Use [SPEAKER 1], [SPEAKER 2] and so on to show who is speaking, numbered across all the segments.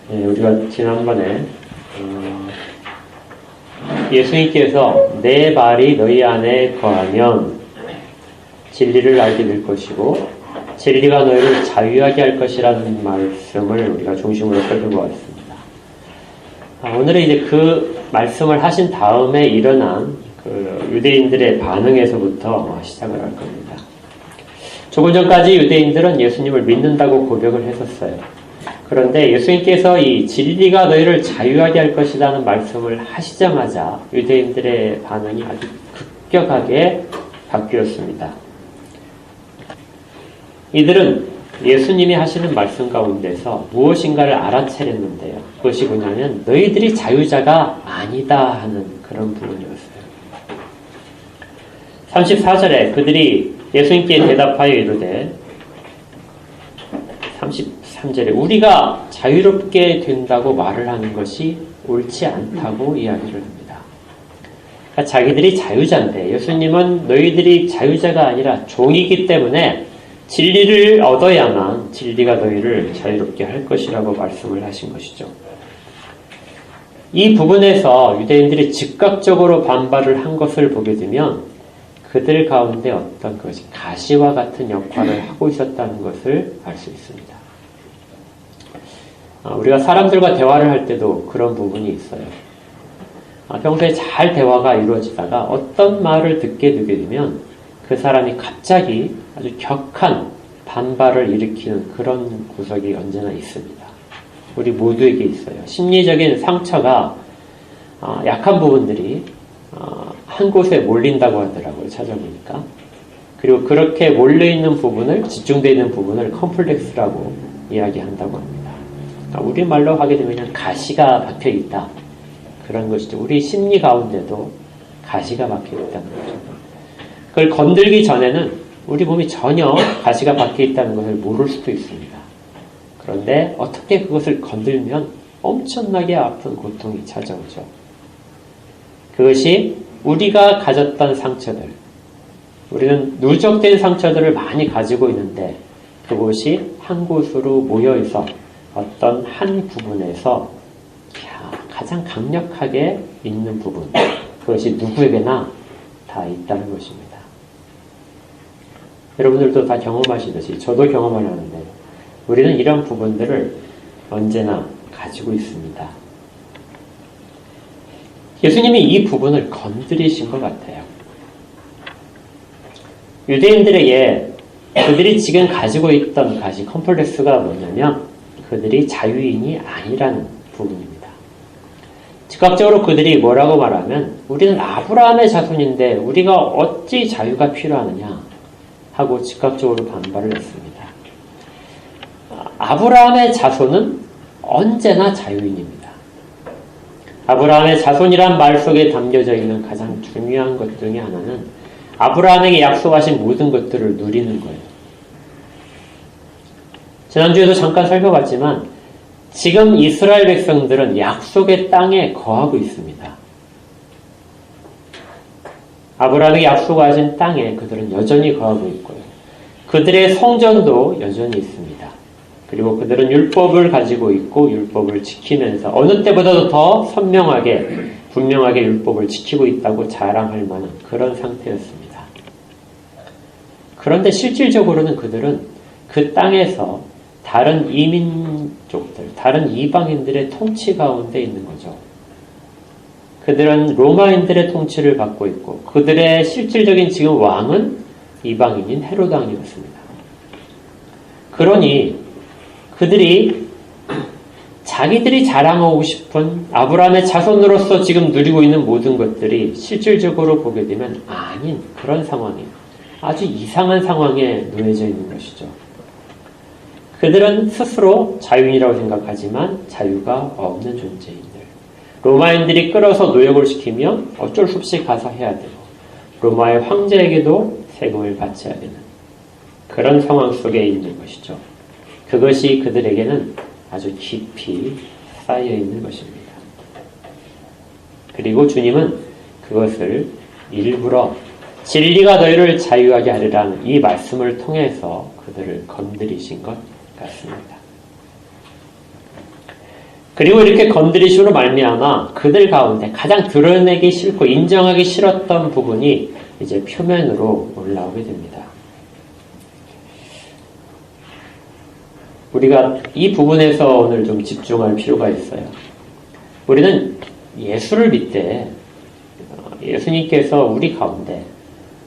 [SPEAKER 1] 네, 우리가 지난번에 예수님께서 내 말이 너희 안에 거하면 진리를 알게 될 것이고 진리가 너희를 자유하게 할 것이라는 말씀을 우리가 중심으로 살펴보았습니다. 오늘은 이제 그 말씀을 하신 다음에 일어난 그 유대인들의 반응에서부터 시작을 할 겁니다. 조금 전까지 유대인들은 예수님을 믿는다고 고백을 했었어요. 그런데 예수님께서 이 진리가 너희를 자유하게 할 것이라는 말씀을 하시자마자 유대인들의 반응이 아주 급격하게 바뀌었습니다. 이들은 예수님이 하시는 말씀 가운데서 무엇인가를 알아차렸는데요. 그것이 뭐냐면 너희들이 자유자가 아니다 하는 그런 부분이었어요. 34절에 그들이 예수님께 대답하여 이르되 33절에 우리가 자유롭게 된다고 말을 하는 것이 옳지 않다고 이야기를 합니다. 그러니까 자기들이 자유자인데 예수님은 너희들이 자유자가 아니라 종이기 때문에 진리를 얻어야만 진리가 너희를 자유롭게 할 것이라고 말씀을 하신 것이죠. 이 부분에서 유대인들이 즉각적으로 반발을 한 것을 보게 되면 그들 가운데 어떤 것이 가시와 같은 역할을 하고 있었다는 것을 알 수 있습니다. 우리가 사람들과 대화를 할 때도 그런 부분이 있어요. 평소에 잘 대화가 이루어지다가 어떤 말을 듣게 되게 되면 그 사람이 갑자기 아주 격한 반발을 일으키는 그런 구석이 언제나 있습니다. 우리 모두에게 있어요. 심리적인 상처가 약한 부분들이 한 곳에 몰린다고 하더라고요. 찾아보니까. 그리고 그렇게 몰려있는 부분을, 집중되어 있는 부분을 컴플렉스라고 이야기한다고 합니다. 우리말로 하게 되면 그냥 가시가 박혀있다. 그런 것이죠. 우리 심리 가운데도 가시가 박혀있다는 거죠. 그걸 건들기 전에는 우리 몸이 전혀 가시가 박혀있다는 것을 모를 수도 있습니다. 그런데 어떻게 그것을 건들면 엄청나게 아픈 고통이 찾아오죠. 그것이 우리가 가졌던 상처들, 우리는 누적된 상처들을 많이 가지고 있는데 그것이 한 곳으로 모여있어 어떤 한 부분에서 가장 강력하게 있는 부분, 그것이 누구에게나 다 있다는 것입니다. 여러분들도 다 경험하시듯이 저도 경험을 하는데 우리는 이런 부분들을 언제나 가지고 있습니다. 예수님이 이 부분을 건드리신 것 같아요. 유대인들에게 그들이 지금 가지고 있던 가시 컴플렉스가 뭐냐면 그들이 자유인이 아니라는 부분입니다. 즉각적으로 그들이 뭐라고 말하면 우리는 아브라함의 자손인데 우리가 어찌 자유가 필요하느냐 하고 즉각적으로 반발을 했습니다. 아브라함의 자손은 언제나 자유인입니다. 아브라함의 자손이란 말 속에 담겨져 있는 가장 중요한 것 중에 하나는 아브라함에게 약속하신 모든 것들을 누리는 거예요. 지난주에도 잠깐 살펴봤지만 지금 이스라엘 백성들은 약속의 땅에 거하고 있습니다. 아브라함에게 약속하신 땅에 그들은 여전히 거하고 있고요. 그들의 성전도 여전히 있습니다. 그리고 그들은 율법을 가지고 있고 율법을 지키면서 어느 때보다도 더 선명하게 분명하게 율법을 지키고 있다고 자랑할 만한 그런 상태였습니다. 그런데 실질적으로는 그들은 그 땅에서 다른 이민족들, 다른 이방인들의 통치 가운데 있는 거죠. 그들은 로마인들의 통치를 받고 있고 그들의 실질적인 지금 왕은 이방인인 헤롯 왕이었습니다. 그러니 그들이 자기들이 자랑하고 싶은 아브라함의 자손으로서 지금 누리고 있는 모든 것들이 실질적으로 보게 되면 아닌 그런 상황이에요. 아주 이상한 상황에 놓여져 있는 것이죠. 그들은 스스로 자유인이라고 생각하지만 자유가 없는 존재인들. 로마인들이 끌어서 노역을 시키면 어쩔 수 없이 가서 해야 되고 로마의 황제에게도 세금을 바쳐야 되는 그런 상황 속에 있는 것이죠. 그것이 그들에게는 아주 깊이 쌓여있는 것입니다. 그리고 주님은 그것을 일부러 진리가 너희를 자유하게 하리라는 이 말씀을 통해서 그들을 건드리신 것 같습니다. 그리고 이렇게 건드리심으로 말미암아 그들 가운데 가장 드러내기 싫고 인정하기 싫었던 부분이 이제 표면으로 올라오게 됩니다. 우리가 이 부분에서 오늘 좀 집중할 필요가 있어요. 우리는 예수를 믿되 예수님께서 우리 가운데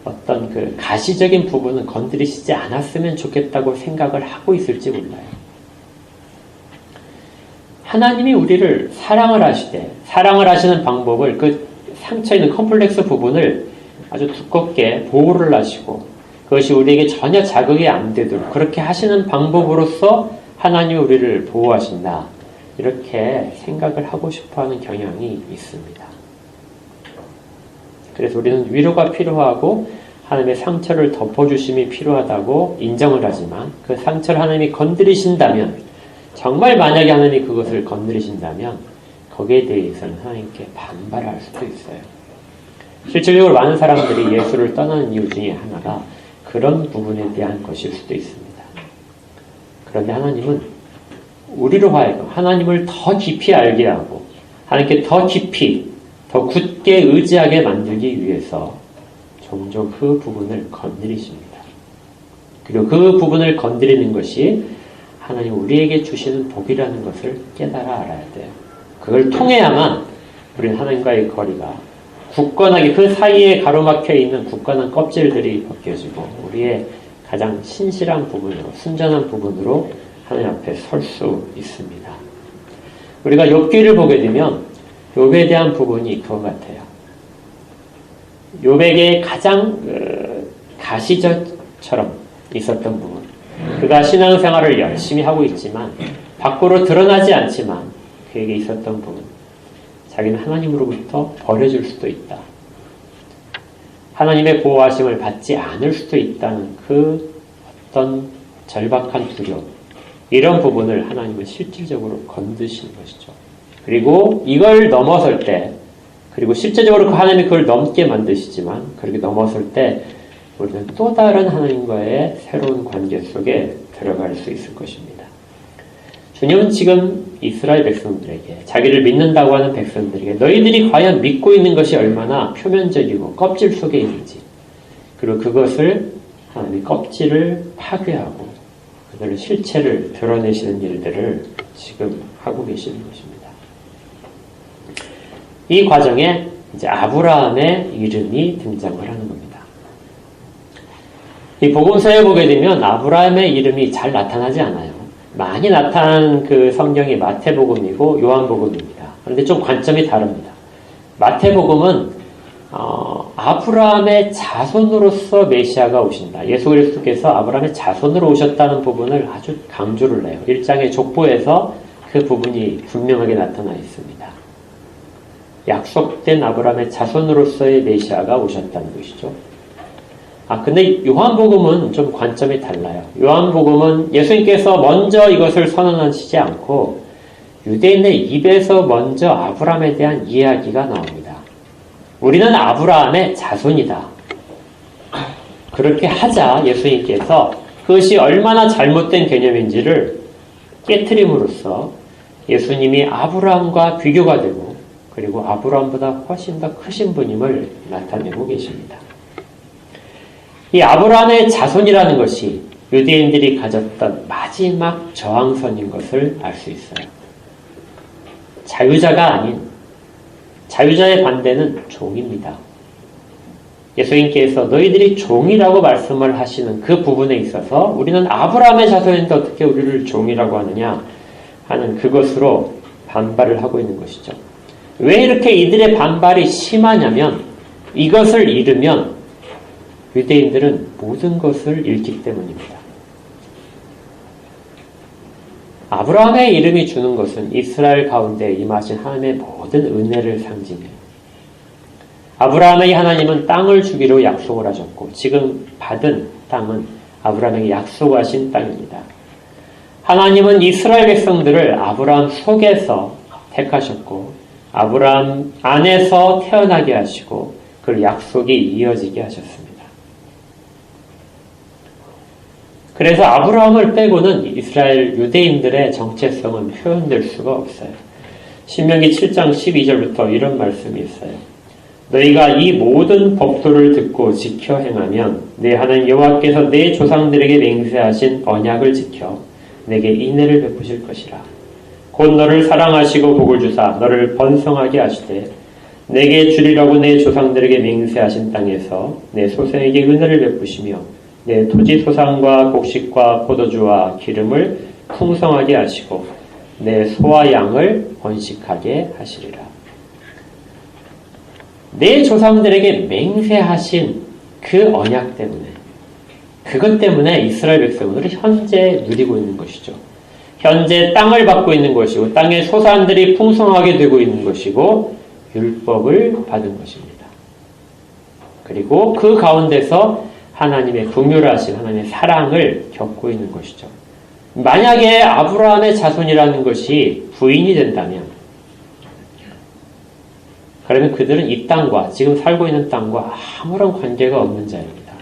[SPEAKER 1] 어떤 그 가시적인 부분은 건드리시지 않았으면 좋겠다고 생각을 하고 있을지 몰라요. 하나님이 우리를 사랑을 하시되 사랑을 하시는 방법을 그 상처 있는 컴플렉스 부분을 아주 두껍게 보호를 하시고 그것이 우리에게 전혀 자극이 안 되도록 그렇게 하시는 방법으로서 하나님이 우리를 보호하신다. 이렇게 생각을 하고 싶어하는 경향이 있습니다. 그래서 우리는 위로가 필요하고 하나님의 상처를 덮어주심이 필요하다고 인정을 하지만 그 상처를 하나님이 건드리신다면 정말 만약에 하나님이 그것을 건드리신다면 거기에 대해서는 하나님께 반발할 수도 있어요. 실질적으로 많은 사람들이 예수를 떠나는 이유 중에 하나가 그런 부분에 대한 것일 수도 있습니다. 그런데 하나님은 우리로 하여금 하나님을 더 깊이 알게 하고 하나님께 더 깊이 더 굳게 의지하게 만들기 위해서 종종 그 부분을 건드리십니다. 그리고 그 부분을 건드리는 것이 하나님 우리에게 주시는 복이라는 것을 깨달아 알아야 돼요. 그걸 통해야만 우리는 하나님과의 거리가 굳건하게 그 사이에 가로막혀 있는 굳건한 껍질들이 벗겨지고 우리의 가장 신실한 부분으로 순전한 부분으로 하나님 앞에 설 수 있습니다. 우리가 욥기를 보게 되면 욥에 대한 부분이 그것 같아요. 욥에게 가장 가시적처럼 있었던 부분. 그가 신앙생활을 열심히 하고 있지만 밖으로 드러나지 않지만 그에게 있었던 부분. 자기는 하나님으로부터 버려질 수도 있다. 하나님의 보호하심을 받지 않을 수도 있다는 그 어떤 절박한 두려움. 이런 부분을 하나님은 실질적으로 건드시는 것이죠. 그리고 이걸 넘어설 때 그리고 실제적으로 하나님이 그걸 넘게 만드시지만 그렇게 넘어설 때 우리는 또 다른 하나님과의 새로운 관계 속에 들어갈 수 있을 것입니다. 주님은 지금 이스라엘 백성들에게 자기를 믿는다고 하는 백성들에게 너희들이 과연 믿고 있는 것이 얼마나 표면적이고 껍질 속에 있는지 그리고 그것을 하나님의 껍질을 파괴하고 그들의 실체를 드러내시는 일들을 지금 하고 계시는 것입니다. 이 과정에 이제 아브라함의 이름이 등장을 하는 겁니다. 이 복음서에 보게 되면 아브라함의 이름이 잘 나타나지 않아요. 많이 나타난 그 성경이 마태복음이고 요한복음입니다. 그런데 좀 관점이 다릅니다. 마태복음은 아브라함의 자손으로서 메시아가 오신다. 예수 그리스도께서 아브라함의 자손으로 오셨다는 부분을 아주 강조를 해요. 1장의 족보에서 그 부분이 분명하게 나타나 있습니다. 약속된 아브라함의 자손으로서의 메시아가 오셨다는 것이죠. 근데 요한복음은 좀 관점이 달라요. 요한복음은 예수님께서 먼저 이것을 선언하시지 않고 유대인의 입에서 먼저 아브라함에 대한 이야기가 나옵니다. 우리는 아브라함의 자손이다. 그렇게 하자 예수님께서 그것이 얼마나 잘못된 개념인지를 깨트림으로써 예수님이 아브라함과 비교가 되고 그리고 아브라함보다 훨씬 더 크신 분임을 나타내고 계십니다. 이 아브라함의 자손이라는 것이 유대인들이 가졌던 마지막 저항선인 것을 알 수 있어요. 자유자가 아닌 자유자의 반대는 종입니다. 예수님께서 너희들이 종이라고 말씀을 하시는 그 부분에 있어서 우리는 아브라함의 자손인데 어떻게 우리를 종이라고 하느냐 하는 그것으로 반발을 하고 있는 것이죠. 왜 이렇게 이들의 반발이 심하냐면 이것을 잃으면 유대인들은 모든 것을 잃기 때문입니다. 아브라함의 이름이 주는 것은 이스라엘 가운데 임하신 하나님의 모든 은혜를 상징해요. 아브라함의 하나님은 땅을 주기로 약속을 하셨고 지금 받은 땅은 아브라함에게 약속하신 땅입니다. 하나님은 이스라엘 백성들을 아브라함 속에서 택하셨고 아브라함 안에서 태어나게 하시고 그 약속이 이어지게 하셨습니다. 그래서 아브라함을 빼고는 이스라엘 유대인들의 정체성은 표현될 수가 없어요. 신명기 7장 12절부터 이런 말씀이 있어요. 너희가 이 모든 법도를 듣고 지켜 행하면 내 하나님 여호와께서 내 조상들에게 맹세하신 언약을 지켜 내게 인애를 베푸실 것이라. 곧 너를 사랑하시고 복을 주사 너를 번성하게 하시되 내게 주리라고 내 조상들에게 맹세하신 땅에서 내 소생에게 은혜를 베푸시며 내 토지 소산과 곡식과 포도주와 기름을 풍성하게 하시고 내 소와 양을 번식하게 하시리라. 내 조상들에게 맹세하신 그 언약 때문에, 그것 때문에 이스라엘 백성들은 현재 누리고 있는 것이죠. 현재 땅을 받고 있는 것이고 땅의 소산들이 풍성하게 되고 있는 것이고 율법을 받은 것입니다. 그리고 그 가운데서 하나님의 긍휼하신 하나님의 사랑을 겪고 있는 것이죠. 만약에 아브라함의 자손이라는 것이 부인이 된다면 그러면 그들은 이 땅과 지금 살고 있는 땅과 아무런 관계가 없는 자입니다.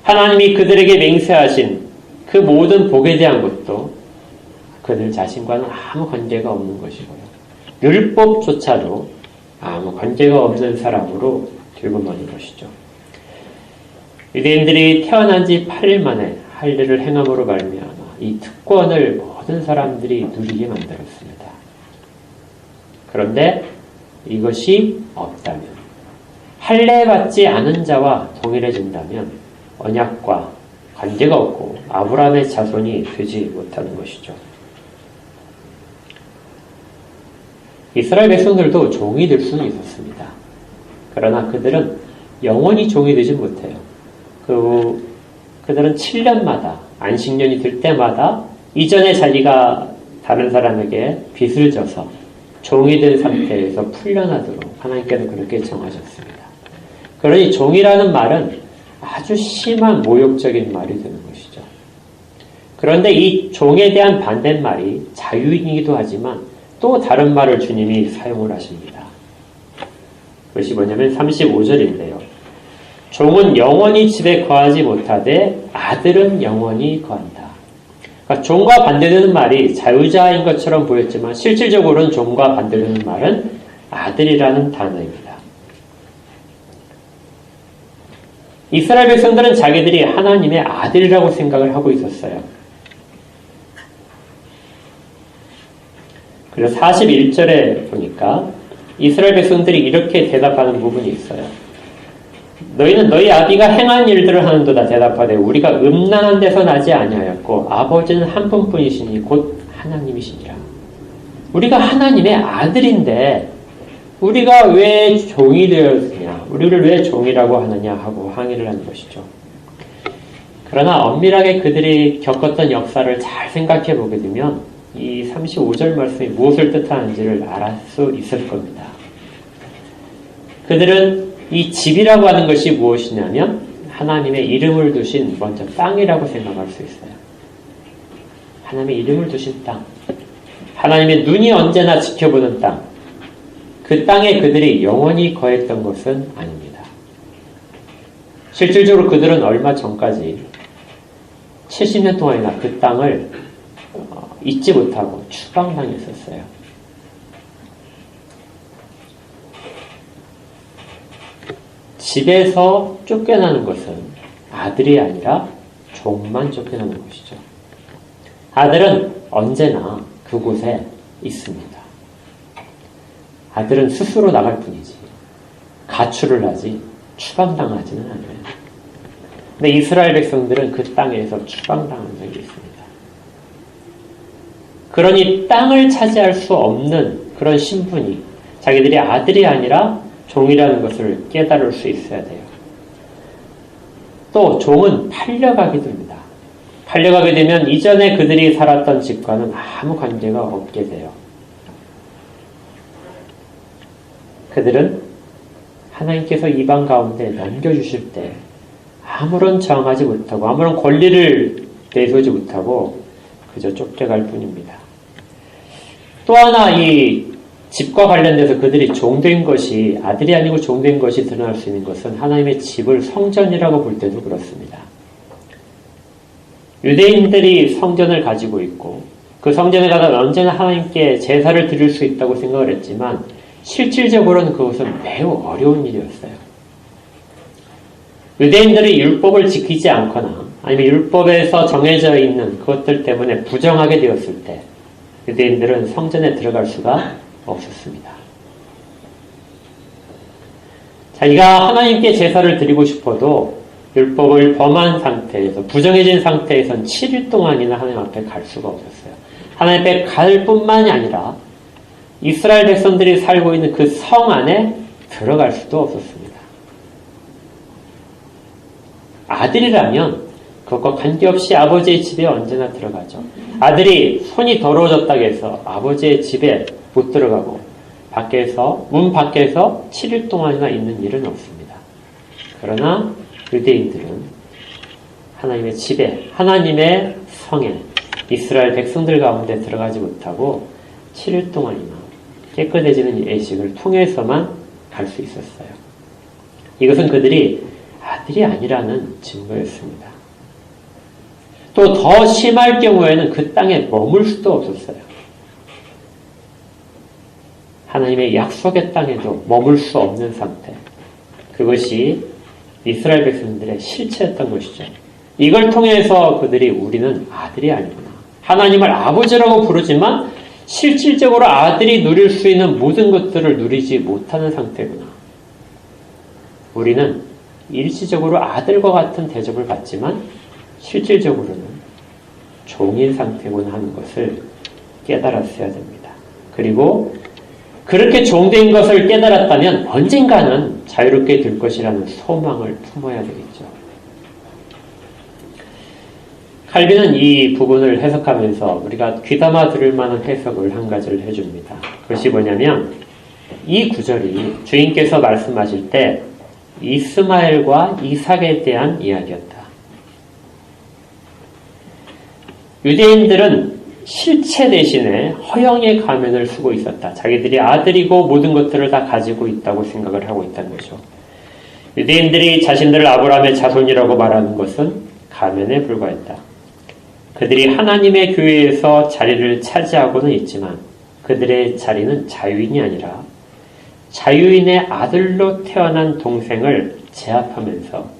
[SPEAKER 1] 하나님이 그들에게 맹세하신 그 모든 복에 대한 것도 그들 자신과는 아무 관계가 없는 것이고요. 율법조차도 아무 관계가 없는 사람으로 들고 노는 것이죠. 유대인들이 태어난 지 8일 만에 할 일을 행함으로 말미암아 이 특권을 모든 사람들이 누리게 만들었습니다. 그런데 이것이 없다면, 할례받지 않은 자와 동일해진다면 언약과 관계가 없고 아브라함의 자손이 되지 못하는 것이죠. 이스라엘 백성들도 종이 될 수는 있었습니다. 그러나 그들은 영원히 종이 되지 못해요. 그들은 7년마다 안식년이 될 때마다 이전에 자기가 다른 사람에게 빚을 져서 종이 된 상태에서 풀려나도록 하나님께서 그렇게 정하셨습니다. 그러니 종이라는 말은 아주 심한 모욕적인 말이 되는 것이죠. 그런데 이 종에 대한 반대말이 자유인이기도 하지만 또 다른 말을 주님이 사용을 하십니다. 그것이 뭐냐면 35절인데요. 종은 영원히 집에 거하지 못하되 아들은 영원히 거한다. 그러니까 종과 반대되는 말이 자유자인 것처럼 보였지만 실질적으로는 종과 반대되는 말은 아들이라는 단어입니다. 이스라엘 백성들은 자기들이 하나님의 아들이라고 생각을 하고 있었어요. 그래서 41절에 보니까 이스라엘 백성들이 이렇게 대답하는 부분이 있어요. 너희는 너희 아비가 행한 일들을 하는도다 대답하되 우리가 음란한 데서 나지 아니하였고 아버지는 한 분뿐이시니 곧 하나님이시니라. 우리가 하나님의 아들인데 우리가 왜 종이 되었느냐, 우리를 왜 종이라고 하느냐 하고 항의를 하는 것이죠. 그러나 엄밀하게 그들이 겪었던 역사를 잘 생각해 보게 되면 이 35절 말씀이 무엇을 뜻하는지를 알 수 있을 겁니다. 그들은 이 집이라고 하는 것이 무엇이냐면 하나님의 이름을 두신 먼저 땅이라고 생각할 수 있어요. 하나님의 이름을 두신 땅, 하나님의 눈이 언제나 지켜보는 땅, 그 땅에 그들이 영원히 거했던 것은 아닙니다. 실질적으로 그들은 얼마 전까지 70년 동안이나 그 땅을 잊지 못하고 추방당했었어요. 집에서 쫓겨나는 것은 아들이 아니라 종만 쫓겨나는 것이죠. 아들은 언제나 그곳에 있습니다. 아들은 스스로 나갈 뿐이지 가출을 하지 추방당하지는 않아요. 근데 이스라엘 백성들은 그 땅에서 추방당한 적이 있습니다. 그러니 땅을 차지할 수 없는 그런 신분이 자기들이 아들이 아니라 종이라는 것을 깨달을 수 있어야 돼요. 또 종은 팔려가게 됩니다. 팔려가게 되면 이전에 그들이 살았던 집과는 아무 관계가 없게 돼요. 그들은 하나님께서 이방 가운데 넘겨주실 때 아무런 저항하지 못하고 아무런 권리를 내세우지 못하고 그저 쫓겨갈 뿐입니다. 또 하나 이 집과 관련돼서 그들이 종된 것이 아들이 아니고 종된 것이 드러날 수 있는 것은 하나님의 집을 성전이라고 볼 때도 그렇습니다. 유대인들이 성전을 가지고 있고 그 성전에 가다 언제나 하나님께 제사를 드릴 수 있다고 생각을 했지만 실질적으로는 그것은 매우 어려운 일이었어요. 유대인들이 율법을 지키지 않거나 아니면 율법에서 정해져 있는 그것들 때문에 부정하게 되었을 때 유대인들은 성전에 들어갈 수가 없었습니다. 자기가 하나님께 제사를 드리고 싶어도 율법을 범한 상태에서 부정해진 상태에서는 7일 동안이나 하나님 앞에 갈 수가 없었어요. 하나님 앞에 갈 뿐만이 아니라 이스라엘 백성들이 살고 있는 그 성 안에 들어갈 수도 없었습니다. 아들이라면 그것과 관계없이 아버지의 집에 언제나 들어가죠. 아들이 손이 더러워졌다고 해서 아버지의 집에 못 들어가고 문 밖에서 7일 동안이나 있는 일은 없습니다. 그러나 유대인들은 하나님의 집에, 하나님의 성에 이스라엘 백성들 가운데 들어가지 못하고 7일 동안이나 깨끗해지는 예식을 통해서만 갈 수 있었어요. 이것은 그들이 아들이 아니라는 증거였습니다. 또 더 심할 경우에는 그 땅에 머물 수도 없었어요. 하나님의 약속의 땅에도 머물 수 없는 상태. 그것이 이스라엘 백성들의 실체였던 것이죠. 이걸 통해서 그들이 우리는 아들이 아니구나. 하나님을 아버지라고 부르지만 실질적으로 아들이 누릴 수 있는 모든 것들을 누리지 못하는 상태구나. 우리는 일시적으로 아들과 같은 대접을 받지만 실질적으로는 종인 상태구나 하는 것을 깨달았어야 됩니다. 그리고 그렇게 종된 것을 깨달았다면 언젠가는 자유롭게 될 것이라는 소망을 품어야 되겠죠. 칼빈은 이 부분을 해석하면서 우리가 귀담아 들을 만한 해석을 한 가지를 해줍니다. 그것이 뭐냐면 이 구절이 주인께서 말씀하실 때 이스마엘과 이삭에 대한 이야기였다. 유대인들은 실체 대신에 허영의 가면을 쓰고 있었다. 자기들이 아들이고 모든 것들을 다 가지고 있다고 생각을 하고 있다는 거죠. 유대인들이 자신들을 아브라함의 자손이라고 말하는 것은 가면에 불과했다. 그들이 하나님의 교회에서 자리를 차지하고는 있지만 그들의 자리는 자유인이 아니라 자유인의 아들로 태어난 동생을 제압하면서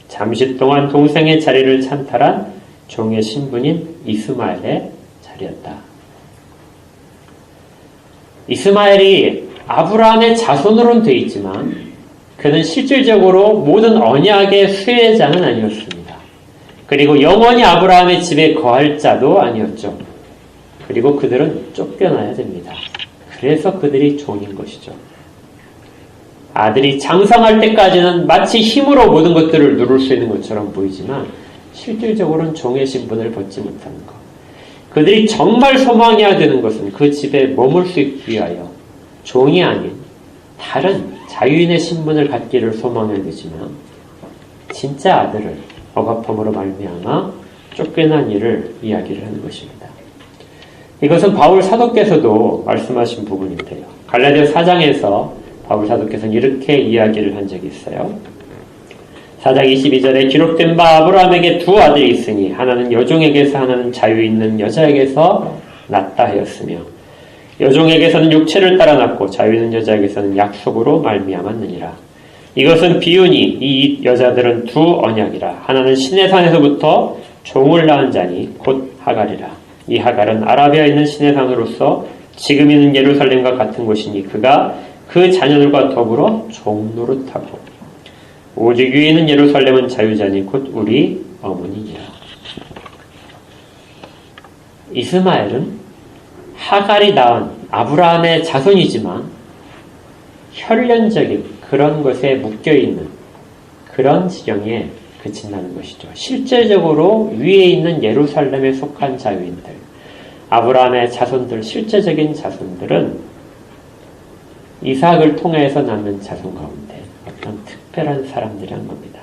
[SPEAKER 1] 잠시 동안 동생의 자리를 찬탈한 종의 신분인 이스마엘의 자리였다. 이스마엘이 아브라함의 자손으로는 되어 있지만 그는 실질적으로 모든 언약의 수혜자는 아니었습니다. 그리고 영원히 아브라함의 집에 거할 자도 아니었죠. 그리고 그들은 쫓겨나야 됩니다. 그래서 그들이 종인 것이죠. 아들이 장성할 때까지는 마치 힘으로 모든 것들을 누릴 수 있는 것처럼 보이지만 실질적으로는 종의 신분을 벗지 못하는 것. 그들이 정말 소망해야 되는 것은 그 집에 머물 수 있기 위하여 종이 아닌 다른 자유인의 신분을 갖기를 소망해야 되지만 진짜 아들을 억압함으로 말미암아 쫓겨난 일을 이야기를 하는 것입니다. 이것은 바울 사도께서도 말씀하신 부분인데요. 갈라디아 4장에서 바울 사도께서는 이렇게 이야기를 한 적이 있어요. 4장 22절에 기록된 바 아브라함에게 두 아들이 있으니 하나는 여종에게서 하나는 자유 있는 여자에게서 낳다 하였으며 여종에게서는 육체를 따라 낳고 자유 있는 여자에게서는 약속으로 말미암았느니라. 이것은 비유니 이 여자들은 두 언약이라. 하나는 시내산에서부터 종을 낳은 자니 곧 하갈이라. 이 하갈은 아라비아에 있는 시내산으로서 지금 있는 예루살렘과 같은 곳이니 그가 그 자녀들과 더불어 종노릇하고 오직 위에 있는 예루살렘은 자유자니 곧 우리 어머니니라. 이스마엘은 하갈이 낳은 아브라함의 자손이지만 혈연적인 그런 것에 묶여있는 그런 지경에 그친다는 것이죠. 실제적으로 위에 있는 예루살렘에 속한 자유인들, 아브라함의 자손들, 실제적인 자손들은 이삭을 통해서 낳는 자손 가운데 어떤 특별한 사람들이란 겁니다.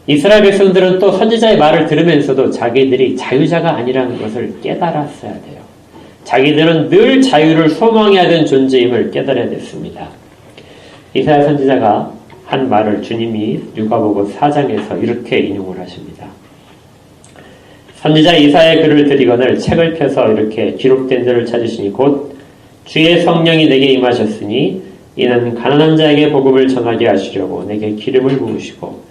[SPEAKER 1] 이스라엘 백성들은 또 선지자의 말을 들으면서도 자기들이 자유자가 아니라는 것을 깨달았어야 돼요. 자기들은 늘 자유를 소망해야 되는 존재임을 깨달아야 됐습니다. 이사야 선지자가 한 말을 주님이 누가복음 4장에서 이렇게 인용을 하십니다. 선지자 이사야의 글을 드리거늘 책을 펴서 이렇게 기록된 자를 찾으시니 곧 주의 성령이 내게 임하셨으니 이는 가난한 자에게 복음을 전하게 하시려고 내게 기름을 부으시고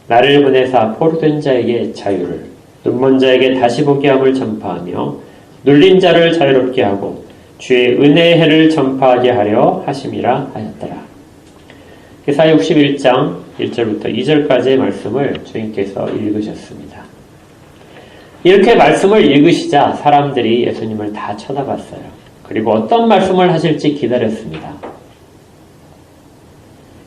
[SPEAKER 1] 나를 보내사 포로된 자에게 자유를 눈먼 자에게 다시 보게 함을 전파하며 눌린 자를 자유롭게 하고 주의 은혜의 해를 전파하게 하려 하심이라 하였더라. 이사야 61장 1절부터 2절까지의 말씀을 주님께서 읽으셨습니다. 이렇게 말씀을 읽으시자 사람들이 예수님을 다 쳐다봤어요. 그리고 어떤 말씀을 하실지 기다렸습니다.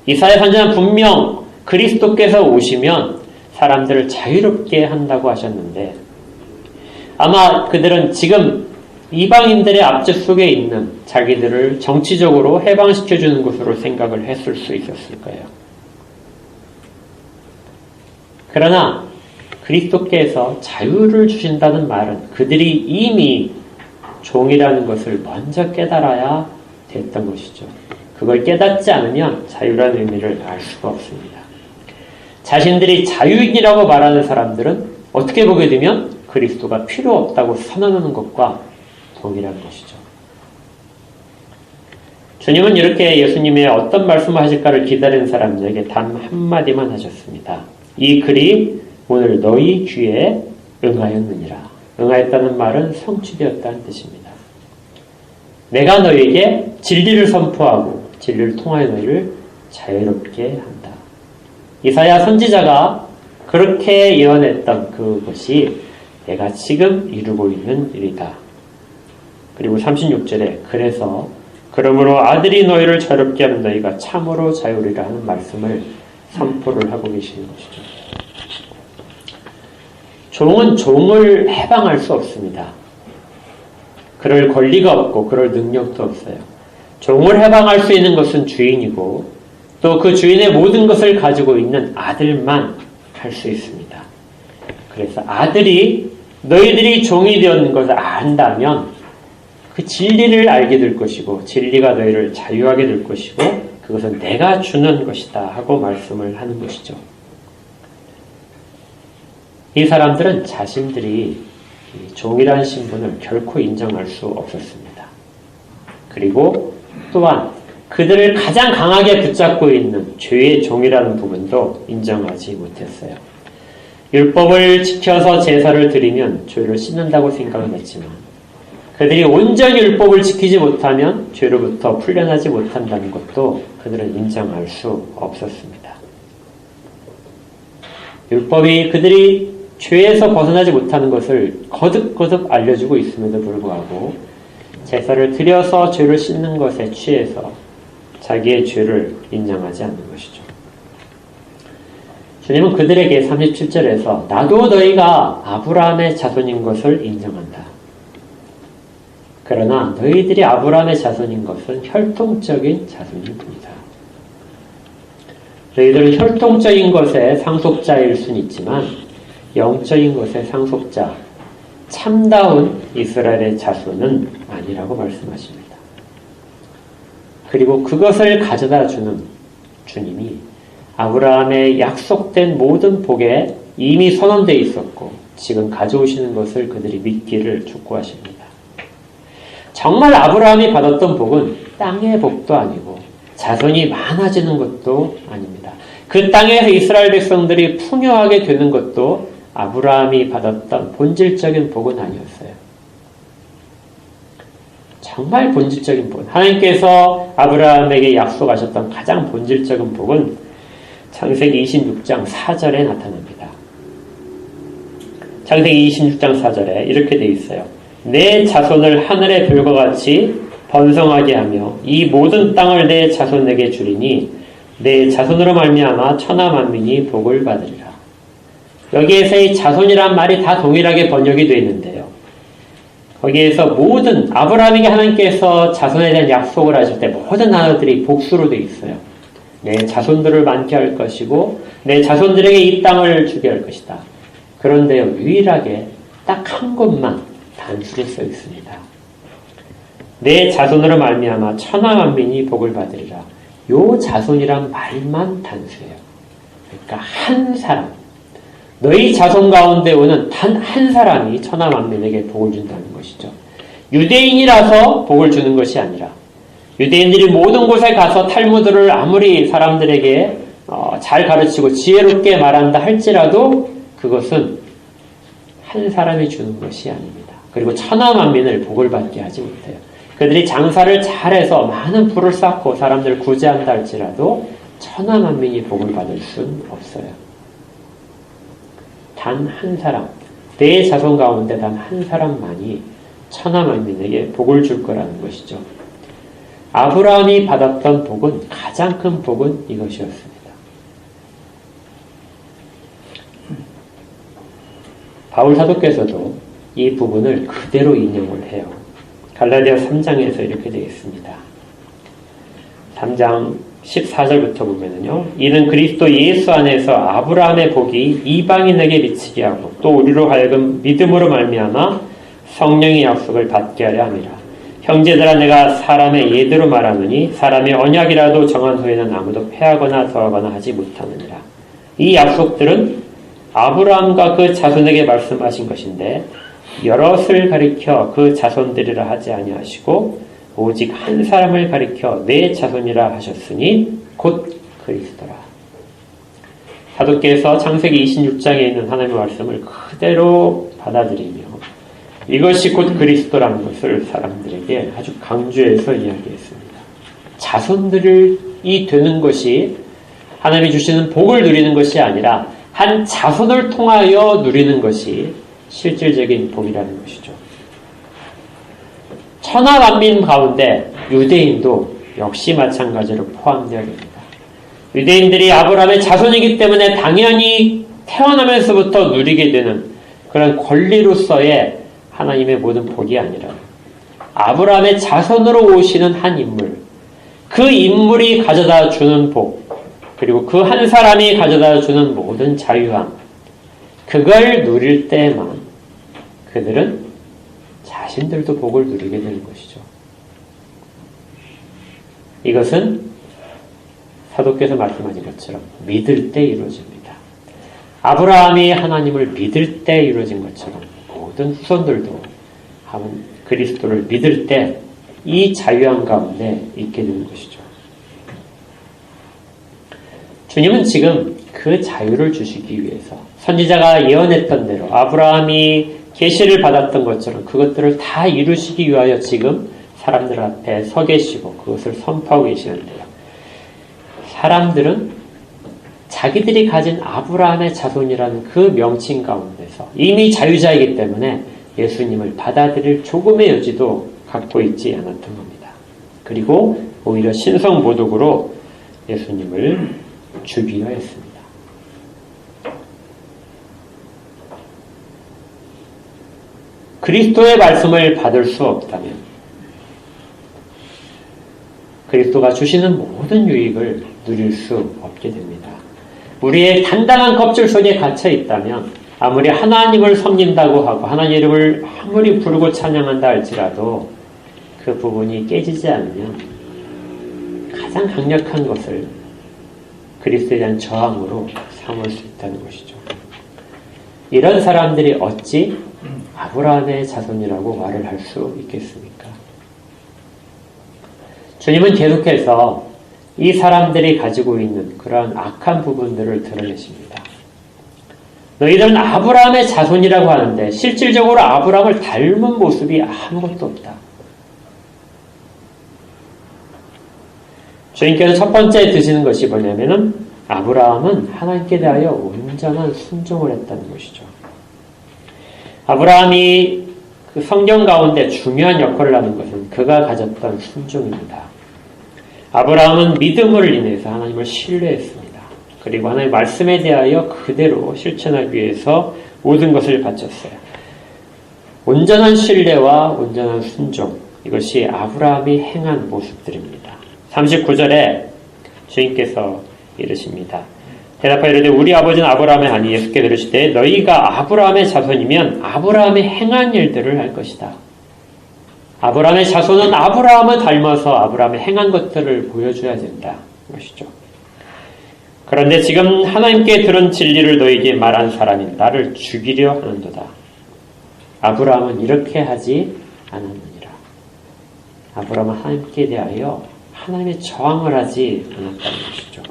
[SPEAKER 1] 이사야 선지자는 분명 그리스도께서 오시면 사람들을 자유롭게 한다고 하셨는데 아마 그들은 지금 이방인들의 압제 속에 있는 자기들을 정치적으로 해방시켜주는 것으로 생각을 했을 수 있었을 거예요. 그러나 그리스도께서 자유를 주신다는 말은 그들이 이미 종이라는 것을 먼저 깨달아야 됐던 것이죠. 그걸 깨닫지 않으면 자유라는 의미를 알 수가 없습니다. 자신들이 자유인이라고 말하는 사람들은 어떻게 보게 되면 그리스도가 필요 없다고 선언하는 것과 동일한 것이죠. 주님은 이렇게 예수님의 어떤 말씀을 하실까를 기다리는 사람들에게 단 한마디만 하셨습니다. 이 글이 오늘 너희 귀에 응하였느니라. 응하였다는 말은 성취되었다는 뜻입니다. 내가 너희에게 진리를 선포하고 진리를 통하여 너희를 자유롭게 한다. 이사야 선지자가 그렇게 예언했던 그것이 내가 지금 이루고 있는 일이다. 그리고 36절에 그래서 그러므로 아들이 너희를 자유롭게 하면 너희가 참으로 자유리라 하는 말씀을 선포를 하고 계시는 것이죠. 종은 종을 해방할 수 없습니다. 그럴 권리가 없고 그럴 능력도 없어요. 종을 해방할 수 있는 것은 주인이고 또 그 주인의 모든 것을 가지고 있는 아들만 할 수 있습니다. 그래서 아들이 너희들이 종이 되었는 것을 안다면 그 진리를 알게 될 것이고 진리가 너희를 자유하게 될 것이고 그것은 내가 주는 것이다 하고 말씀을 하는 것이죠. 이 사람들은 자신들이 종이라는 신분을 결코 인정할 수 없었습니다. 그리고 또한 그들을 가장 강하게 붙잡고 있는 죄의 종이라는 부분도 인정하지 못했어요. 율법을 지켜서 제사를 드리면 죄를 씻는다고 생각을 했지만 그들이 온전히 율법을 지키지 못하면 죄로부터 풀려나지 못한다는 것도 그들은 인정할 수 없었습니다. 율법이 그들이 죄에서 벗어나지 못하는 것을 거듭거듭 알려주고 있음에도 불구하고 제사를 드려서 죄를 씻는 것에 취해서 자기의 죄를 인정하지 않는 것이죠. 주님은 그들에게 37절에서 나도 너희가 아브라함의 자손인 것을 인정한다. 그러나 너희들이 아브라함의 자손인 것은 혈통적인 자손일 뿐이다. 너희들은 혈통적인 것의 상속자일 수는 있지만 영적인 것의 상속자, 참다운 이스라엘의 자손은 아니라고 말씀하십니다. 그리고 그것을 가져다 주는 주님이 아브라함의 약속된 모든 복에 이미 선언되어 있었고 지금 가져오시는 것을 그들이 믿기를 촉구하십니다. 정말 아브라함이 받았던 복은 땅의 복도 아니고 자손이 많아지는 것도 아닙니다. 그 땅에서 이스라엘 백성들이 풍요하게 되는 것도 아브라함이 받았던 본질적인 복은 아니었어요. 정말 본질적인 복. 하나님께서 아브라함에게 약속하셨던 가장 본질적인 복은 창세기 26장 4절에 나타납니다. 창세기 26장 4절에 이렇게 되어 있어요. 내 자손을 하늘의 별과 같이 번성하게 하며 이 모든 땅을 내 자손에게 주리니 내 자손으로 말미암아 천하 만민이 복을 받으리라. 여기에서 이 자손이란 말이 다 동일하게 번역이 되어 있는데요. 거기에서 모든 아브라함에게 하나님께서 자손에 대한 약속을 하실 때 모든 단어들이 복수로 되어 있어요. 내 자손들을 많게 할 것이고 내 자손들에게 이 땅을 주게 할 것이다. 그런데요, 유일하게 딱 한 곳만 단수로 써 있습니다. 내 자손으로 말미암아 천하 만민이 복을 받으리라. 요 자손이란 말만 단수예요. 그러니까 한 사람, 너희 자손 가운데 오는 단 한 사람이 천하 만민에게 복을 준다는 것이죠. 유대인이라서 복을 주는 것이 아니라 유대인들이 모든 곳에 가서 탈무드를 아무리 사람들에게 잘 가르치고 지혜롭게 말한다 할지라도 그것은 한 사람이 주는 것이 아닙니다. 그리고 천하 만민을 복을 받게 하지 못해요. 그들이 장사를 잘해서 많은 부를 쌓고 사람들을 구제한다 할지라도 천하 만민이 복을 받을 수는 없어요. 단 한 사람, 내 자손 가운데 단 한 사람만이 천하 만민에게 복을 줄 거라는 것이죠. 아브라함이 받았던 복은, 가장 큰 복은 이것이었습니다. 바울 사도께서도 이 부분을 그대로 인용을 해요. 갈라디아 3장에서 이렇게 되어 있습니다. 3장 14절부터 보면은요. 이는 그리스도 예수 안에서 아브라함의 복이 이방인에게 미치게 하고 또 우리로 하여금 믿음으로 말미암아 성령의 약속을 받게 하려 함이라. 형제들아 내가 사람의 예대로 말하노니 사람의 언약이라도 정한 후에는 아무도 패하거나 더하거나 하지 못하느니라. 이 약속들은 아브라함과 그 자손에게 말씀하신 것인데 여럿을 가리켜 그 자손들이라 하지 아니하시고 오직 한 사람을 가리켜 내 자손이라 하셨으니 곧 그리스도라. 사도께서 창세기 26장에 있는 하나님의 말씀을 그대로 받아들이며 이것이 곧 그리스도라는 것을 사람들에게 아주 강조해서 이야기했습니다. 자손들이 되는 것이 하나님이 주시는 복을 누리는 것이 아니라 한 자손을 통하여 누리는 것이 실질적인 복이라는 것이죠. 천하 만민 가운데 유대인도 역시 마찬가지로 포함되어야 됩니다. 유대인들이 아브라함의 자손이기 때문에 당연히 태어나면서부터 누리게 되는 그런 권리로서의 하나님의 모든 복이 아니라 아브라함의 자손으로 오시는 한 인물, 그 인물이 가져다 주는 복, 그리고 그 한 사람이 가져다 주는 모든 자유함, 그걸 누릴 때만 그들은 자신들도 복을 누리게 되는 것이죠. 이것은 사도께서 말씀하신 것처럼 믿을 때 이루어집니다. 아브라함이 하나님을 믿을 때 이루어진 것처럼 모든 후손들도 그리스도를 믿을 때 이 자유함 가운데 있게 되는 것이죠. 주님은 지금 그 자유를 주시기 위해서 선지자가 예언했던 대로 아브라함이 계시를 받았던 것처럼 그것들을 다 이루시기 위하여 지금 사람들 앞에 서 계시고 그것을 선포하고 계시는데요. 사람들은 자기들이 가진 아브라함의 자손이라는 그 명칭 가운데서 이미 자유자이기 때문에 예수님을 받아들일 조금의 여지도 갖고 있지 않았던 겁니다. 그리고 오히려 신성모독으로 예수님을 주비하였습니다. 그리스도의 말씀을 받을 수 없다면 그리스도가 주시는 모든 유익을 누릴 수 없게 됩니다. 우리의 단단한 껍질 속에 갇혀 있다면 아무리 하나님을 섬긴다고 하고 하나님 이름을 아무리 부르고 찬양한다 할지라도 그 부분이 깨지지 않으면 가장 강력한 것을 그리스도에 대한 저항으로 삼을 수 있다는 것이죠. 이런 사람들이 어찌 아브라함의 자손이라고 말을 할 수 있겠습니까? 주님은 계속해서 이 사람들이 가지고 있는 그러한 악한 부분들을 드러내십니다. 너희들은 아브라함의 자손이라고 하는데 실질적으로 아브라함을 닮은 모습이 아무것도 없다. 주님께서 첫 번째 드시는 것이 뭐냐면은 아브라함은 하나님께 대하여 온전한 순종을 했다는 것이죠. 아브라함이 그 성경 가운데 중요한 역할을 하는 것은 그가 가졌던 순종입니다. 아브라함은 믿음을 인해서 하나님을 신뢰했습니다. 그리고 하나님의 말씀에 대하여 그대로 실천하기 위해서 모든 것을 바쳤어요. 온전한 신뢰와 온전한 순종, 이것이 아브라함이 행한 모습들입니다. 39절에 주님께서 이르십니다. 대답하여 이르되 우리 아버지는 아브라함의 아니 예수께 들으시되 너희가 아브라함의 자손이면 아브라함의 행한 일들을 할 것이다. 아브라함의 자손은 아브라함을 닮아서 아브라함의 행한 것들을 보여줘야 된다. 것이죠. 그런데 지금 하나님께 들은 진리를 너에게 말한 사람이 나를 죽이려 하는도다. 아브라함은 이렇게 하지 않았느니라. 아브라함은 하나님께 대하여 하나님의 저항을 하지 않았다는 것이죠.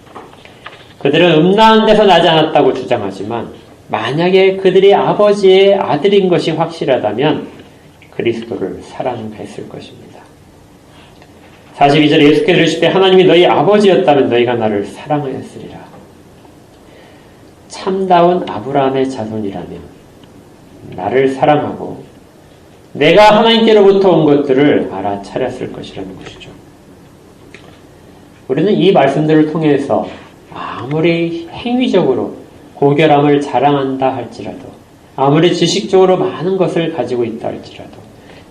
[SPEAKER 1] 그들은 음란한 데서 나지 않았다고 주장하지만 만약에 그들이 아버지의 아들인 것이 확실하다면 그리스도를 사랑했을 것입니다. 42절에 예수께서 이르시되 하나님이 너희 아버지였다면 너희가 나를 사랑하였으리라. 참다운 아브라함의 자손이라면 나를 사랑하고 내가 하나님께로부터 온 것들을 알아차렸을 것이라는 것이죠. 우리는 이 말씀들을 통해서 아무리 행위적으로 고결함을 자랑한다 할지라도, 아무리 지식적으로 많은 것을 가지고 있다 할지라도,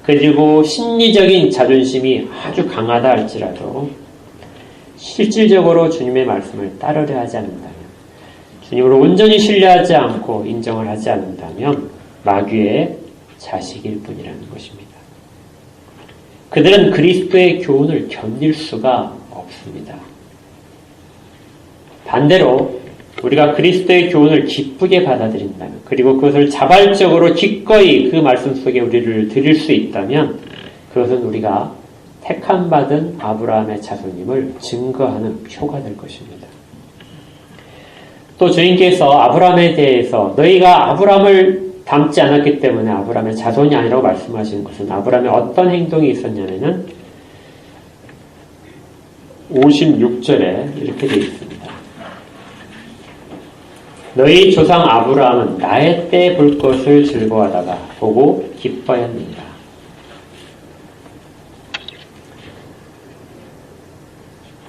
[SPEAKER 1] 그리고 심리적인 자존심이 아주 강하다 할지라도 실질적으로 주님의 말씀을 따르려 하지 않는다면, 주님을 온전히 신뢰하지 않고 인정을 하지 않는다면 마귀의 자식일 뿐이라는 것입니다. 그들은 그리스도의 교훈을 견딜 수가 없습니다. 반대로 우리가 그리스도의 교훈을 기쁘게 받아들인다면, 그리고 그것을 자발적으로 기꺼이 그 말씀 속에 우리를 드릴 수 있다면 그것은 우리가 택함받은 아브라함의 자손임을 증거하는 표가 될 것입니다. 또 주님께서 아브라함에 대해서 너희가 아브라함을 닮지 않았기 때문에 아브라함의 자손이 아니라고 말씀하시는 것은 아브라함의 어떤 행동이 있었냐면은 56절에 이렇게 되어 있습니다. 너희 조상 아브라함은 나의 때 볼 것을 즐거워하다가 보고 기뻐하였느니라.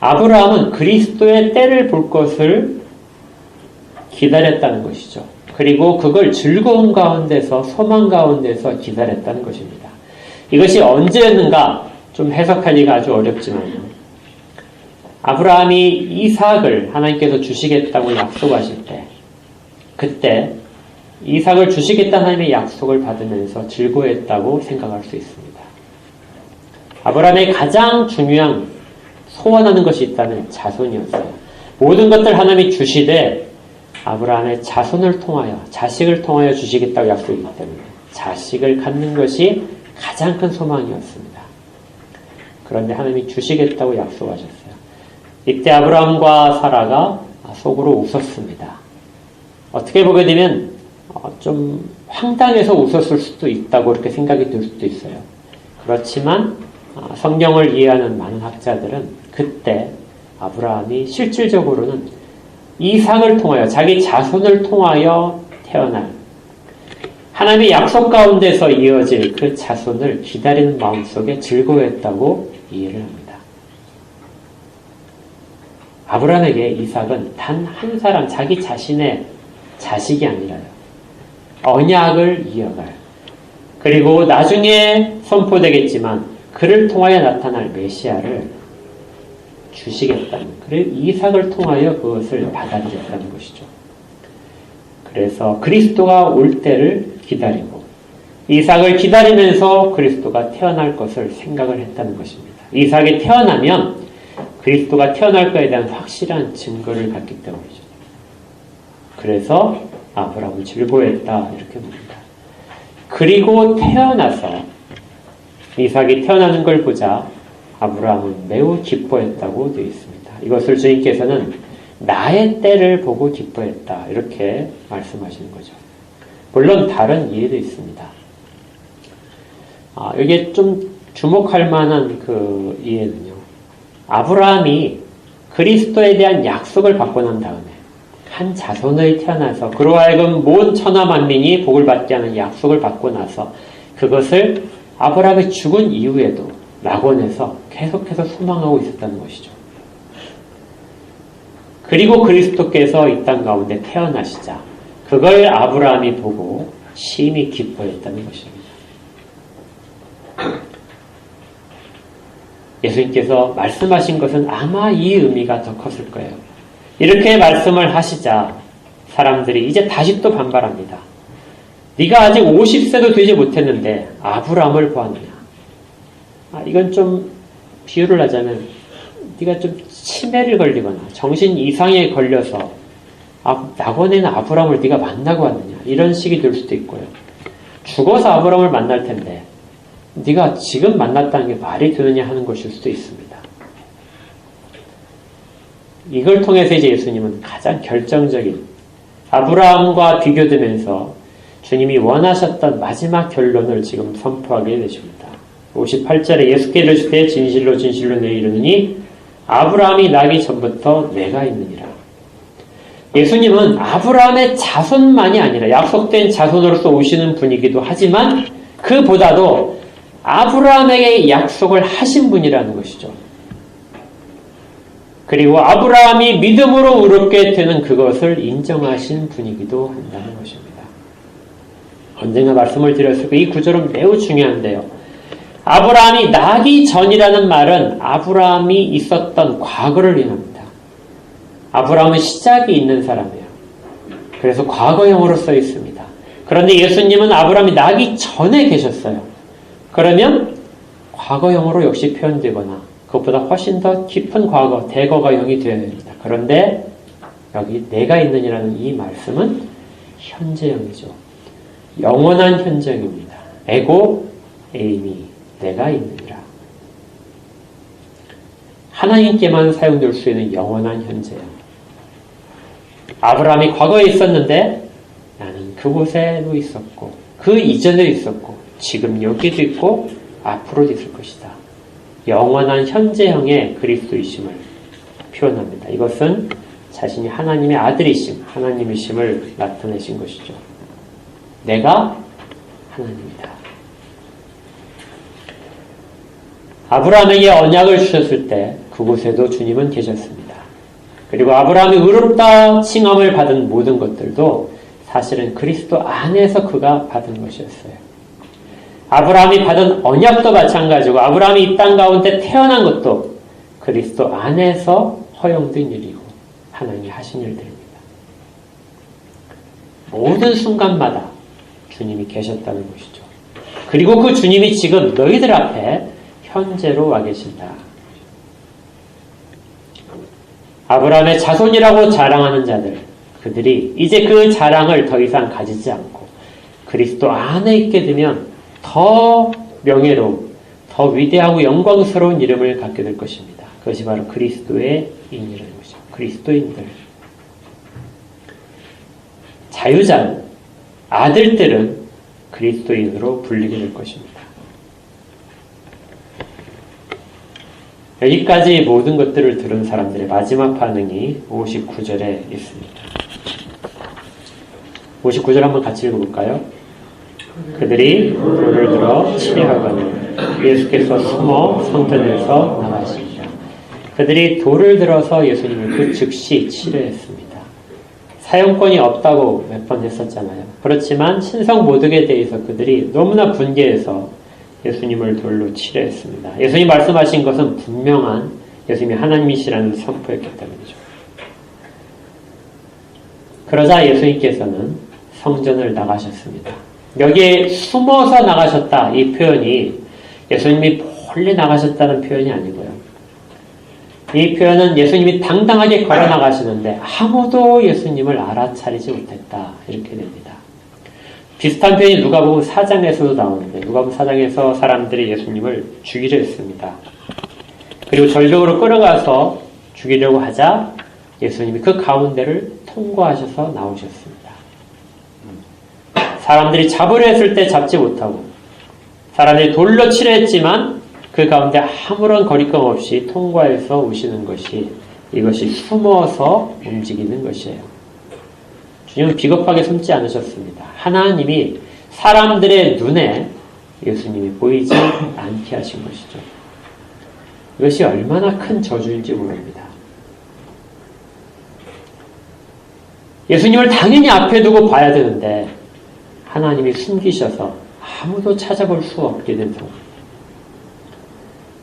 [SPEAKER 1] 아브라함은 그리스도의 때를 볼 것을 기다렸다는 것이죠. 그리고 그걸 즐거움 가운데서, 소망 가운데서 기다렸다는 것입니다. 이것이 언제였는가 좀 해석하기가 아주 어렵지만요. 아브라함이 이삭을 하나님께서 주시겠다고 약속하실 때, 그때 이삭을 주시겠다는 하나님의 약속을 받으면서 즐거워했다고 생각할 수 있습니다. 아브라함의 가장 중요한 소원하는 것이 있다면 자손이었어요. 모든 것들 하나님이 주시되 아브라함의 자손을 통하여, 자식을 통하여 주시겠다고 약속이기 때문에 자식을 갖는 것이 가장 큰 소망이었습니다. 그런데 하나님이 주시겠다고 약속하셨어요. 이때 아브라함과 사라가 속으로 웃었습니다. 어떻게 보게 되면 좀 황당해서 웃었을 수도 있다고 그렇게 생각이 들 수도 있어요. 그렇지만 성경을 이해하는 많은 학자들은 그때 아브라함이 실질적으로는 이삭을 통하여, 자기 자손을 통하여 태어날 하나님의 약속 가운데서 이어질 그 자손을 기다리는 마음속에 즐거워했다고 이해를 합니다. 아브라함에게 이삭은 단 한 사람, 자기 자신의 자식이 아니라요. 언약을 이어갈, 그리고 나중에 선포되겠지만 그를 통하여 나타날 메시아를 주시겠다는, 그리고 이삭을 통하여 그것을 받아들였다는 것이죠. 그래서 그리스도가 올 때를 기다리고 이삭을 기다리면서 그리스도가 태어날 것을 생각을 했다는 것입니다. 이삭이 태어나면 그리스도가 태어날 것에 대한 확실한 증거를 갖기 때문이죠. 그래서 아브라함은 즐거워했다 이렇게 봅니다. 그리고 태어나서 이삭이 태어나는 걸 보자 아브라함은 매우 기뻐했다고 되어 있습니다. 이것을 주님께서는 나의 때를 보고 기뻐했다 이렇게 말씀하시는 거죠. 물론 다른 이해도 있습니다. 여기에 좀 주목할 만한 그 이해는요. 아브라함이 그리스도에 대한 약속을 받고 난 다음에 한 자손의 태어나서 그로 하여금 모든 천하 만민이 복을 받게 하는 약속을 받고 나서 그것을 아브라함이 죽은 이후에도 낙원에서 계속해서 소망하고 있었다는 것이죠. 그리고 그리스도께서 이 땅 가운데 태어나시자 그걸 아브라함이 보고 심히 기뻐했다는 것입니다. 예수님께서 말씀하신 것은 아마 이 의미가 더 컸을 거예요. 이렇게 말씀을 하시자 사람들이 이제 다시 또 반발합니다. 네가 아직 50세도 되지 못했는데 아브라함을 보았느냐. 이건 좀 비유를 하자면 네가 좀 치매를 걸리거나 정신 이상에 걸려서 낙원에는 아브라함을 네가 만나고 왔느냐 이런 식이 될 수도 있고요. 죽어서 아브라함을 만날 텐데 네가 지금 만났다는 게 말이 되느냐 하는 것일 수도 있습니다. 이걸 통해서 이제 예수님은 가장 결정적인 아브라함과 비교되면서 주님이 원하셨던 마지막 결론을 지금 선포하게 되십니다. 58절에 예수께 이르시되 진실로 진실로 내가 이르노니 아브라함이 나기 전부터 내가 있느니라. 예수님은 아브라함의 자손만이 아니라 약속된 자손으로서 오시는 분이기도 하지만 그보다도 아브라함에게 약속을 하신 분이라는 것이죠. 그리고 아브라함이 믿음으로 의롭게 되는 그것을 인정하신 분이기도 한다는 것입니다. 언젠가 말씀을 드렸을 때 이 구절은 매우 중요한데요. 아브라함이 나기 전이라는 말은 아브라함이 있었던 과거를 의미합니다. 아브라함은 시작이 있는 사람이에요. 그래서 과거형으로 써 있습니다. 그런데 예수님은 아브라함이 나기 전에 계셨어요. 그러면 과거형으로 역시 표현되거나 그것보다 훨씬 더 깊은 과거, 대거가형이 되어야 됩니다. 그런데 여기 내가 있느니라는 이 말씀은 현재형이죠. 영원한 현재형입니다. 에고 에이미 내가 있느니라. 하나님께만 사용될 수 있는 영원한 현재형. 아브라함이 과거에 있었는데 나는 그곳에도 있었고 그 이전에도 있었고 지금 여기도 있고 앞으로도 있을 것이다. 영원한 현재형의 그리스도이심을 표현합니다. 이것은 자신이 하나님의 아들이심, 하나님이심을 나타내신 것이죠. 내가 하나님이다. 아브라함에게 언약을 주셨을 때 그곳에도 주님은 계셨습니다. 그리고 아브라함이 의롭다 칭함을 받은 모든 것들도 사실은 그리스도 안에서 그가 받은 것이었어요. 아브라함이 받은 언약도 마찬가지고 아브라함이 이 땅 가운데 태어난 것도 그리스도 안에서 허용된 일이고 하나님이 하신 일들입니다. 모든 순간마다 주님이 계셨다는 것이죠. 그리고 그 주님이 지금 너희들 앞에 현재로 와 계신다. 아브라함의 자손이라고 자랑하는 자들, 그들이 이제 그 자랑을 더 이상 가지지 않고 그리스도 안에 있게 되면 더 명예로운, 더 위대하고 영광스러운 이름을 갖게 될 것입니다. 그것이 바로 그리스도의 인이라는 것이죠. 그리스도인들. 자유자는, 아들들은 그리스도인으로 불리게 될 것입니다. 여기까지 모든 것들을 들은 사람들의 마지막 반응이 59절에 있습니다. 59절 한번 같이 읽어볼까요? 그들이 돌을 들어 치려하거늘 예수께서 숨어 성전에서 나가시니라. 그들이 돌을 들어서 예수님을 그 즉시 치려했습니다. 사용권이 없다고 몇 번 했었잖아요. 그렇지만 신성 모독에 대해서 그들이 너무나 분개해서 예수님을 돌로 치려했습니다. 예수님 말씀하신 것은 분명한 예수님이 하나님이시라는 선포였기 때문이죠. 그러자 예수님께서는 성전을 나가셨습니다. 여기에 숨어서 나가셨다 이 표현이 예수님이 멀리 나가셨다는 표현이 아니고요. 이 표현은 예수님이 당당하게 걸어 나가시는데 아무도 예수님을 알아차리지 못했다 이렇게 됩니다. 비슷한 표현이 누가복음 4장에서도 나오는데 누가복음 4장에서 사람들이 예수님을 죽이려 했습니다. 그리고 절벽으로 끌어가서 죽이려고 하자 예수님이 그 가운데를 통과하셔서 나오셨습니다. 사람들이 잡으려 했을 때 잡지 못하고 사람들이 돌로 치려 했지만 그 가운데 아무런 거리낌 없이 통과해서 오시는 것이 이것이 숨어서 움직이는 것이에요. 주님은 비겁하게 숨지 않으셨습니다. 하나님이 사람들의 눈에 예수님이 보이지 않게 하신 것이죠. 이것이 얼마나 큰 저주인지 모릅니다. 예수님을 당연히 앞에 두고 봐야 되는데 하나님이 숨기셔서 아무도 찾아볼 수 없게 된 상황.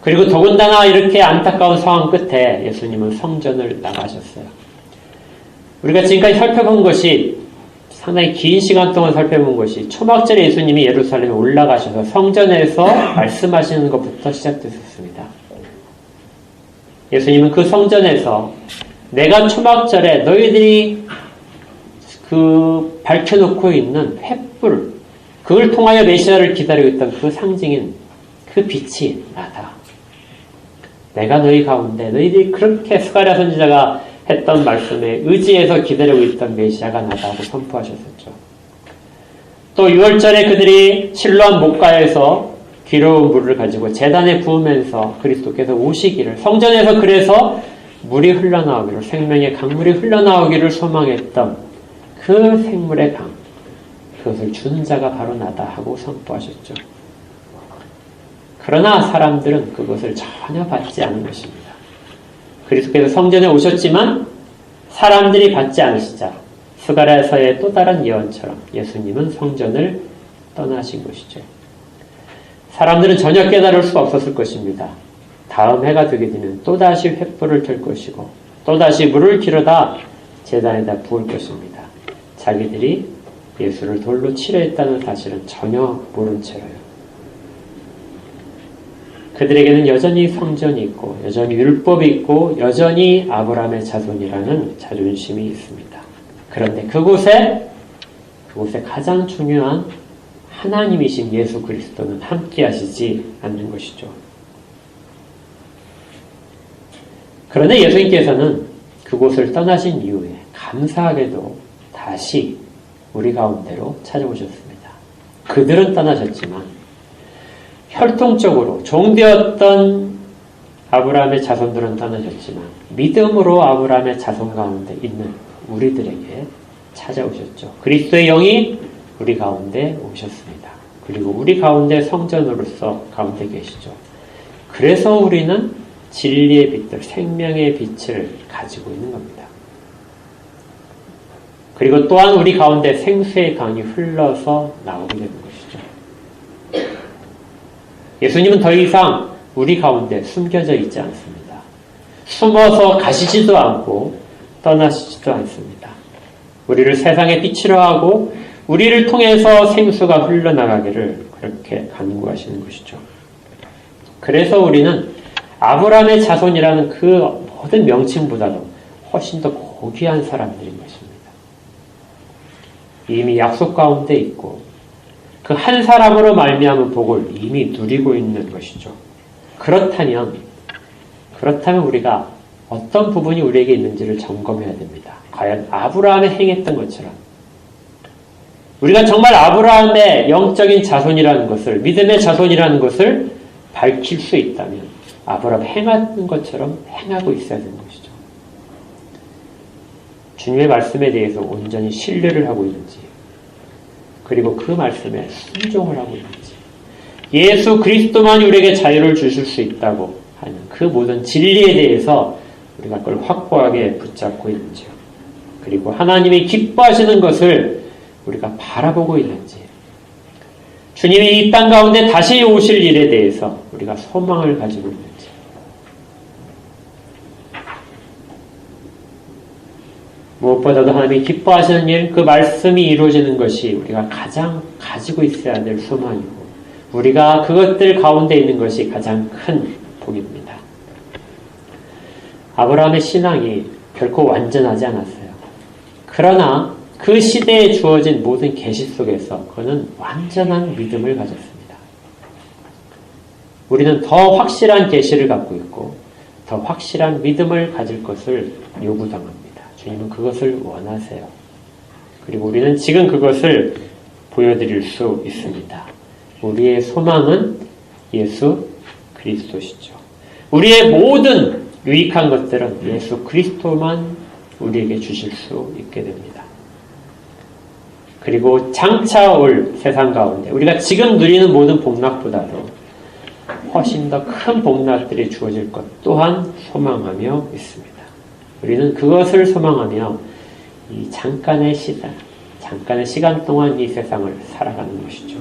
[SPEAKER 1] 그리고 더군다나 이렇게 안타까운 상황 끝에 예수님은 성전을 나가셨어요. 우리가 지금까지 살펴본 것이 상당히 긴 시간 동안 살펴본 것이 초막절에 예수님이 예루살렘에 올라가셔서 성전에서 말씀하시는 것부터 시작됐었습니다. 예수님은 그 성전에서 내가 초막절에 너희들이 그 밝혀놓고 있는 횃불, 그걸 통하여 메시아를 기다리고 있던 그 상징인 그 빛이 나다. 내가 너희 가운데 너희들이 그렇게 스가랴 선지자가 했던 말씀에 의지해서 기다리고 있던 메시아가 나다고 선포하셨었죠. 또 6월절에 그들이 실로암 목가에서 기로운 물을 가지고 제단에 부으면서 그리스도께서 오시기를, 성전에서 그래서 물이 흘러나오기를, 생명의 강물이 흘러나오기를 소망했던 그 생물의 강, 그것을 주는 자가 바로 나다 하고 선포하셨죠. 그러나 사람들은 그것을 전혀 받지 않은 것입니다. 그리스도께서 성전에 오셨지만 사람들이 받지 않으시자 스가랴서의 또 다른 예언처럼 예수님은 성전을 떠나신 것이죠. 사람들은 전혀 깨달을 수 없었을 것입니다. 다음 해가 되게 되면 또다시 횃불을 들 것이고 또다시 물을 길어다 제단에다 부을 것입니다. 자기들이 예수를 돌로 치려 했다는 사실은 전혀 모른 채로요. 그들에게는 여전히 성전이 있고 여전히 율법이 있고 여전히 아브라함의 자손이라는 자존심이 있습니다. 그런데 그곳에 가장 중요한 하나님이신 예수 그리스도는 함께 하시지 않는 것이죠. 그런데 예수님께서는 그곳을 떠나신 이후에 감사하게도 다시 우리 가운데로 찾아오셨습니다. 그들은 떠나셨지만 혈통적으로 종되었던 아브라함의 자손들은 떠나셨지만 믿음으로 아브라함의 자손 가운데 있는 우리들에게 찾아오셨죠. 그리스도의 영이 우리 가운데 오셨습니다. 그리고 우리 가운데 성전으로서 가운데 계시죠. 그래서 우리는 진리의 빛들, 생명의 빛을 가지고 있는 겁니다. 그리고 또한 우리 가운데 생수의 강이 흘러서 나오게 되는 것이죠. 예수님은 더 이상 우리 가운데 숨겨져 있지 않습니다. 숨어서 가시지도 않고 떠나시지도 않습니다. 우리를 세상의 빛으로 하고 우리를 통해서 생수가 흘러나가기를 그렇게 간구하시는 것이죠. 그래서 우리는 아브라함의 자손이라는 그 모든 명칭보다도 훨씬 더 고귀한 사람들인 것입니다. 이미 약속 가운데 있고 그 한 사람으로 말미암은 복을 이미 누리고 있는 것이죠. 그렇다면 우리가 어떤 부분이 우리에게 있는지를 점검해야 됩니다. 과연 아브라함이 행했던 것처럼 우리가 정말 아브라함의 영적인 자손이라는 것을, 믿음의 자손이라는 것을 밝힐 수 있다면 아브라함 행하는 것처럼 행하고 있어야 되는 것이죠. 주님의 말씀에 대해서 온전히 신뢰를 하고 있는지, 그리고 그 말씀에 순종을 하고 있는지, 예수 그리스도만이 우리에게 자유를 주실 수 있다고 하는 그 모든 진리에 대해서 우리가 그걸 확고하게 붙잡고 있는지요. 그리고 하나님이 기뻐하시는 것을 우리가 바라보고 있는지, 주님이 이 땅 가운데 다시 오실 일에 대해서 우리가 소망을 가지고 있는지, 무엇보다도 하나님이 기뻐하시는 일, 그 말씀이 이루어지는 것이 우리가 가장 가지고 있어야 될 소망이고 우리가 그것들 가운데 있는 것이 가장 큰 복입니다. 아브라함의 신앙이 결코 완전하지 않았어요. 그러나 그 시대에 주어진 모든 계시 속에서 그는 완전한 믿음을 가졌습니다. 우리는 더 확실한 계시를 갖고 있고 더 확실한 믿음을 가질 것을 요구당합니다. 주님은 그것을 원하세요. 그리고 우리는 지금 그것을 보여드릴 수 있습니다. 우리의 소망은 예수 그리스도시죠. 우리의 모든 유익한 것들은 예수 그리스도만 우리에게 주실 수 있게 됩니다. 그리고 장차 올 세상 가운데 우리가 지금 누리는 모든 복락보다도 훨씬 더 큰 복락들이 주어질 것 또한 소망하며 있습니다. 우리는 그것을 소망하며 이 잠깐의 시간 동안 이 세상을 살아가는 것이죠.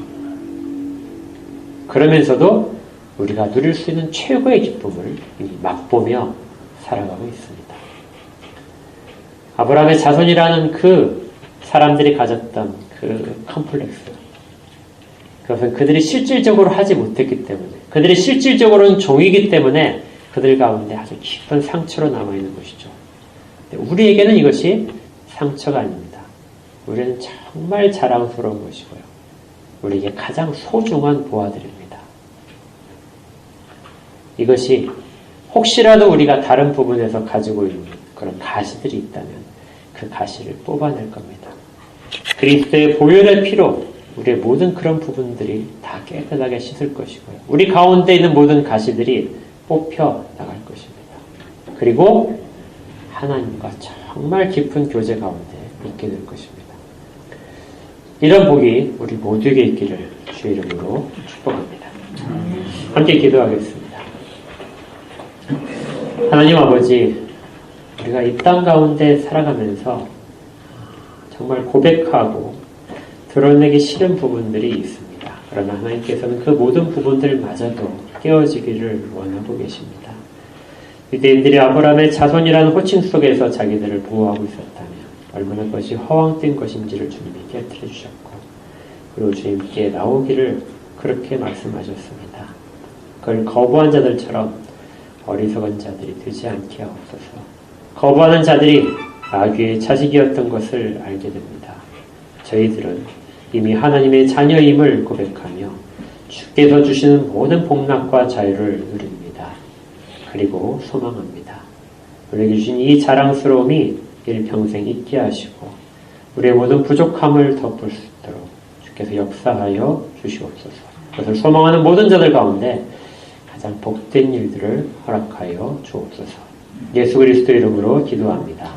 [SPEAKER 1] 그러면서도 우리가 누릴 수 있는 최고의 기쁨을 맛보며 살아가고 있습니다. 아브라함의 자손이라는 그 사람들이 가졌던 그 컴플렉스, 그것은 그들이 실질적으로 하지 못했기 때문에, 그들이 실질적으로는 종이기 때문에 그들 가운데 아주 깊은 상처로 남아있는 것이죠. 우리에게는 이것이 상처가 아닙니다. 우리는 정말 자랑스러운 것이고요. 우리에게 가장 소중한 보화들입니다. 이것이 혹시라도 우리가 다른 부분에서 가지고 있는 그런 가시들이 있다면 그 가시를 뽑아낼 겁니다. 그리스도의 보혈의 피로 우리의 모든 그런 부분들이 다 깨끗하게 씻을 것이고요. 우리 가운데 있는 모든 가시들이 뽑혀 나갈 것입니다. 그리고 하나님과 정말 깊은 교제 가운데 있게 될 것입니다. 이런 복이 우리 모두에게 있기를 주의 이름으로 축복합니다. 함께 기도하겠습니다. 하나님 아버지, 우리가 이 땅 가운데 살아가면서 정말 고백하고 드러내기 싫은 부분들이 있습니다. 그러나 하나님께서는 그 모든 부분들마저도 깨어지기를 원하고 계십니다. 유대인들이 아브라함의 자손이라는 호칭 속에서 자기들을 보호하고 있었다면 얼마나 그것이 허황된 것인지를 주님이 깨뜨려 주셨고, 그리고 주님께 나오기를 그렇게 말씀하셨습니다. 그걸 거부한 자들처럼 어리석은 자들이 되지 않게 하옵소서. 거부하는 자들이 마귀의 자식이었던 것을 알게 됩니다. 저희들은 이미 하나님의 자녀임을 고백하며 주께서 주시는 모든 복락과 자유를 누립니다. 그리고 소망합니다. 우리에게 주신 이 자랑스러움이 일평생 있게 하시고 우리의 모든 부족함을 덮을 수 있도록 주께서 역사하여 주시옵소서. 그것을 소망하는 모든 자들 가운데 가장 복된 일들을 허락하여 주옵소서. 예수 그리스도 이름으로 기도합니다.